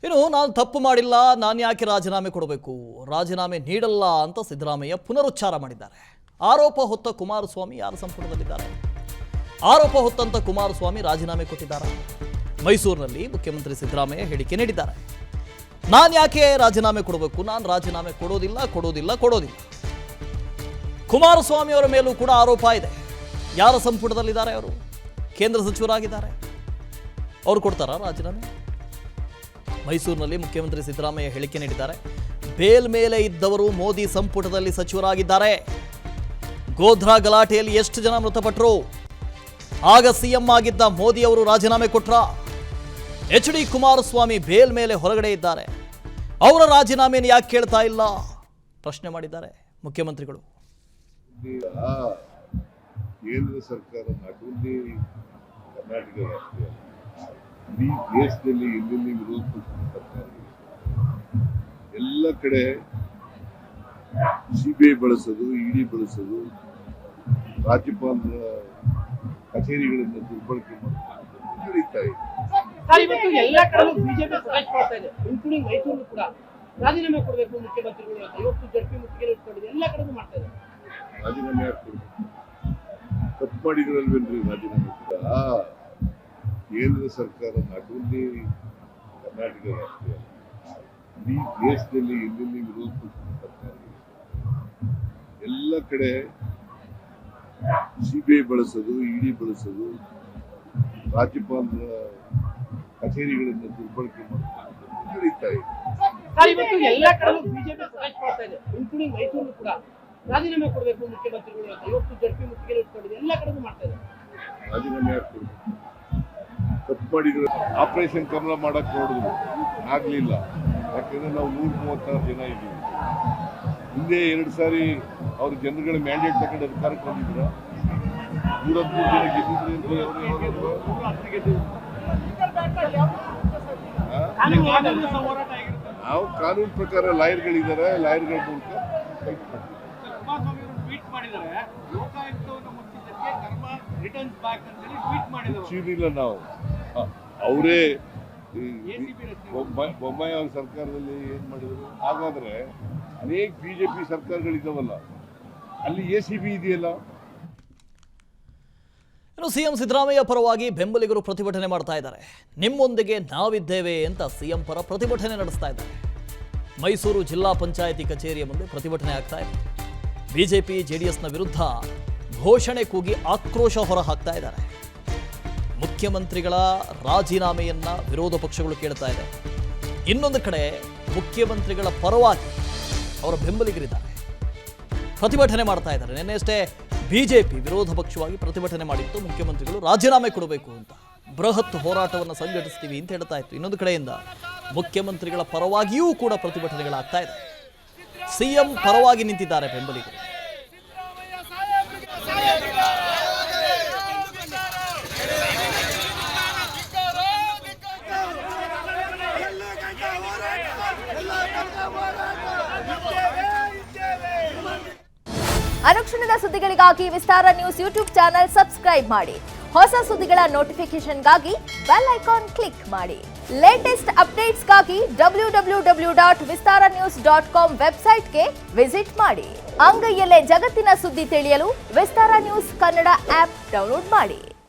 ಇನ್ನು ನಾನು ತಪ್ಪು ಮಾಡಿಲ್ಲ, ನಾನು ಯಾಕೆ ರಾಜೀನಾಮೆ ಕೊಡಬೇಕು, ರಾಜೀನಾಮೆ ನೀಡಲ್ಲ ಅಂತ ಸಿದ್ದರಾಮಯ್ಯ ಪುನರುಚ್ಚಾರ ಮಾಡಿದ್ದಾರೆ. ಆರೋಪ ಹೊತ್ತ ಕುಮಾರಸ್ವಾಮಿ ಯಾರ ಸಂಪುಟದಲ್ಲಿದ್ದಾರೆ? ಆರೋಪ ಹೊತ್ತಂತ ಕುಮಾರಸ್ವಾಮಿ ರಾಜೀನಾಮೆ ಕೊಟ್ಟಿದ್ದಾರೆ. ಮೈಸೂರಿನಲ್ಲಿ ಮುಖ್ಯಮಂತ್ರಿ ಸಿದ್ದರಾಮಯ್ಯ ಹೇಳಿಕೆ ನೀಡಿದ್ದಾರೆ. ನಾನು ಯಾಕೆ ರಾಜೀನಾಮೆ ಕೊಡಬೇಕು, ನಾನು ರಾಜೀನಾಮೆ ಕೊಡೋದಿಲ್ಲ. ಕುಮಾರಸ್ವಾಮಿ ಅವರ ಮೇಲೂ ಕೂಡ ಆರೋಪ ಇದೆ. ಯಾರ ಸಂಪುಟದಲ್ಲಿದ್ದಾರೆ ಅವರು? ಕೇಂದ್ರ ಸಚಿವರಾಗಿದ್ದಾರೆ. ಅವರು ಕೊಡ್ತಾರಾ ರಾಜೀನಾಮೆ? ಮೈಸೂರಿನಲ್ಲಿ ಮುಖ್ಯಮಂತ್ರಿ ಸಿದ್ದರಾಮಯ್ಯ ಹೇಳಿಕೆ ನೀಡಿದ್ದಾರೆ. ಬೇಲ್ ಮೇಲೆ ಇದ್ದವರು ಮೋದಿ ಸಂಪುಟದಲ್ಲಿ ಸಚಿವರಾಗಿದ್ದಾರೆ. ಗೋಧ್ರಾ ಗಲಾಟೆಯಲ್ಲಿ ಎಷ್ಟು ಜನ ಮೃತಪಟ್ಟರು? ಆಗ ಸಿಎಂ ಆಗಿದ್ದ ಮೋದಿ ಅವರು ರಾಜೀನಾಮೆ ಕೊಟ್ರ? ಎಚ್.ಡಿ. ಕುಮಾರಸ್ವಾಮಿ ಬೇಲ್ ಮೇಲೆ ಹೊರಗಡೆ ಇದ್ದಾರೆ. ಅವರ ರಾಜೀನಾಮೆಯನ್ನು ಯಾಕೆ ಕೇಳ್ತಾ ಇಲ್ಲ ಪ್ರಶ್ನೆ ಮಾಡಿದ್ದಾರೆ ಮುಖ್ಯಮಂತ್ರಿಗಳು. ಕೇಂದ್ರ ಸರ್ಕಾರ ನಾಟಲ್ಲಿ ಕರ್ನಾಟಕ ರಾಷ್ಟ್ರೀಯ ಇಡೀ ದೇಶದಲ್ಲಿ ಎಲ್ಲೆಲ್ಲಿ ವಿರೋಧ ಪಕ್ಷದ ಸರ್ಕಾರ ಎಲ್ಲ ಕಡೆ ಸಿಬಿಐ ಬಳಸೋದು, ಇಡಿ ಬಳಸೋದು, ರಾಜ್ಯಪಾಲರ ಕಚೇರಿಗಳನ್ನು ದುರ್ಬಳಕೆ ಮಾಡೋದು ನಡೀತಾ ಇದೆ. ಇವತ್ತು ಎಲ್ಲ ಕಡೆ ಬಿಜೆಪಿ ಪ್ರೊಟೆಸ್ಟ್ ಮಾಡ್ತಾ ಇದೆ, ಇನ್ಕ್ಲೂಡಿಂಗ್ ಮೈಸೂರು ಕೂಡ ರಾಜೀನಾಮೆ ಕೊಡಬೇಕು ಮುಖ್ಯಮಂತ್ರಿಗಳು ಅಂತ. ಇವತ್ತು ಜಡ್ಪಿ ಮುತ್ತಿಗೆ ಇಟ್ಕೊಂಡಿದೆ, ಎಲ್ಲ ಕಡೆಗೂ ಮಾಡ್ತಾ ಇದೆ. ರಾಜೀನಾಮೆ ಯಾಕೆ ಕೊಡಬೇಕು? ತಪ್ಪು ಮಾಡಿದ್ರಲ್ವೇನ್ರಿ ರಾಜೀನಾಮೆ ಕೂಡ? ಕೇಂದ್ರ ಸರ್ಕಾರ ನಾಟಲ್ಲಿ ಕರ್ನಾಟಕ ರಾಷ್ಟ್ರೀಯ ಇಡೀ ದೇಶದಲ್ಲಿ ಎಲ್ಲೆಲ್ಲಿ ವಿರೋಧ ಪಕ್ಷದ ಸರ್ಕಾರ ಎಲ್ಲ ಕಡೆ ಸಿಬಿಐ ಬಳಸೋದು, ಇಡಿ ಬಳಸೋದು, ರಾಜ್ಯಪಾಲರ ಕಚೇರಿಗಳನ್ನು ದುರ್ಬಳಕೆ ಮಾಡೋದು ನಡೀತಾ ಇದೆ. ಇವತ್ತು ಎಲ್ಲ ಕಡೆ ಬಿಜೆಪಿ ಪ್ರೊಟೆಸ್ಟ್ ಮಾಡ್ತಾ ಇದೆ, ಇನ್ಕ್ಲೂಡಿಂಗ್ ಮೈಸೂರು ಕೂಡ ರಾಜೀನಾಮೆ ಕೊಡಬೇಕು ಮುಖ್ಯಮಂತ್ರಿಗಳು ಅಂತ. ಇವತ್ತು ಜಡ್ಪಿ ಮುತ್ತಿಗೆ ಇಟ್ಕೊಂಡಿದೆ, ಎಲ್ಲ ಕಡೆಗೂ ಮಾಡ್ತಾ ಇದೆ. ರಾಜೀನಾಮೆ ಯಾಕೆ ಕೊಡಬೇಕು? ತಪ್ಪು ಮಾಡಿದ್ರೆ ಆಪರೇಷನ್ ಕಮಲ ಮಾಡಕ್ ನೋಡಿದ್ರು, ಆಗ್ಲಿಲ್ಲ. ಯಾಕಂದ್ರೆ ನಾವು 136 ಜನ ಇದ್ದೀವಿ. ಹಿಂದೆ 2 ಸಾರಿ ಅವ್ರ ಜನಗಳ ಮ್ಯಾಂಡೇಟ್ ತಗೊಂಡು ಅಧಿಕಾರಕ್ಕೆ ಬಂದಿದ್ರ. 113 ಜನ ಗೆದ್ದಿದ್ರು ನಾವು ಕಾನೂನು ಪ್ರಕಾರ ಲಾಯರ್ಗಳಿದ್ದಾರೆ, ಲಾಯರ್ಗಳ ಮೂಲಕ ಫೈಟ್ ಮಾಡ್ತೀವಿ. ನಾವು ಅವರೇ ಬೊಮ್ಮಾಯಿ ಅವ್ರ ಸರ್ಕಾರದಲ್ಲಿ ಏನ್ ಮಾಡಿದ್ರು? ಹಾಗಾದ್ರೆ ಅನೇಕ ಬಿಜೆಪಿ ಸರ್ಕಾರಗಳಿದ್ದಾವಲ್ಲ, ಅಲ್ಲಿ ACB ಇದೆಯಲ್ಲ. ಇನ್ನು ಸಿಎಂ ಸಿದ್ದರಾಮಯ್ಯ ಪರವಾಗಿ ಬೆಂಬಲಿಗರು ಪ್ರತಿಭಟನೆ ಮಾಡ್ತಾ ಇದ್ದಾರೆ. ನಿಮ್ಮೊಂದಿಗೆ ನಾವಿದ್ದೇವೆ ಅಂತ ಸಿಎಂ ಪರ ಪ್ರತಿಭಟನೆ ನಡೆಸ್ತಾ ಇದ್ದಾರೆ. ಮೈಸೂರು ಜಿಲ್ಲಾ ಪಂಚಾಯಿತಿ ಕಚೇರಿಯ ಮುಂದೆ ಪ್ರತಿಭಟನೆ ಆಗ್ತಾ ಇದೆ. ಬಿಜೆಪಿ ಜೆಡಿಎಸ್ನ ವಿರುದ್ಧ ಘೋಷಣೆ ಕೂಗಿ ಆಕ್ರೋಶ ಹೊರಹಾಕ್ತಾ ಇದ್ದಾರೆ. ಮುಖ್ಯಮಂತ್ರಿಗಳ ರಾಜೀನಾಮೆಯನ್ನ ವಿರೋಧ ಪಕ್ಷಗಳು ಕೇಳ್ತಾ ಇದೆ. ಇನ್ನೊಂದು ಕಡೆ ಮುಖ್ಯಮಂತ್ರಿಗಳ ಪರವಾಗಿ ಅವರ ಬೆಂಬಲಿಗರಿದ್ದಾರೆ, ಪ್ರತಿಭಟನೆ ಮಾಡ್ತಾ ಇದ್ದಾರೆ. ನಿನ್ನೆಯಷ್ಟೇ ಬಿಜೆಪಿ ವಿರೋಧ ಪಕ್ಷವಾಗಿ ಪ್ರತಿಭಟನೆ ಮಾಡಿತ್ತು. ಮುಖ್ಯಮಂತ್ರಿಗಳು ರಾಜೀನಾಮೆ ಕೊಡಬೇಕು ಅಂತ ಬೃಹತ್ ಹೋರಾಟವನ್ನು ಸಂಘಟಿಸ್ತೀವಿ ಅಂತ ಹೇಳ್ತಾ ಇತ್ತು. ಇನ್ನೊಂದು ಕಡೆಯಿಂದ ಮುಖ್ಯಮಂತ್ರಿಗಳ ಪರವಾಗಿಯೂ ಕೂಡ ಪ್ರತಿಭಟನೆಗಳಾಗ್ತಾ ಇದೆ. ಸಿಎಂ ಪರವಾಗಿ ನಿಂತಿದ್ದಾರೆ ಬೆಂಬಲಿಗರು. ಅನುಕ್ಷಣದ ಸುದ್ದಿಗಳಿಗಾಗಿ ವಿಸ್ತಾರ ನ್ಯೂಸ್ ಯೂಟ್ಯೂಬ್ ಚಾನೆಲ್ ಸಬ್ಸ್ಕ್ರೈಬ್ ಮಾಡಿ. ಹೊಸ ಸುದ್ದಿಗಳ ನೋಟಿಫಿಕೇಶನ್ಗಾಗಿ ಬೆಲ್ ಐಕಾನ್ ಕ್ಲಿಕ್ ಮಾಡಿ. ಲೇಟೆಸ್ಟ್ ಅಪ್ಡೇಟ್ಸ್ಗಾಗಿ www.vistaranews.com ವೆಬ್ಸೈಟ್ಗೆ ವಿಸಿಟ್ ಮಾಡಿ. ಅಂಗೈಯಲ್ಲೇ ಜಗತ್ತಿನ ಸುದ್ದಿ ತಿಳಿಯಲು ವಿಸ್ತಾರ ನ್ಯೂಸ್ ಕನ್ನಡ ಆಪ್ ಡೌನ್ಲೋಡ್ ಮಾಡಿ.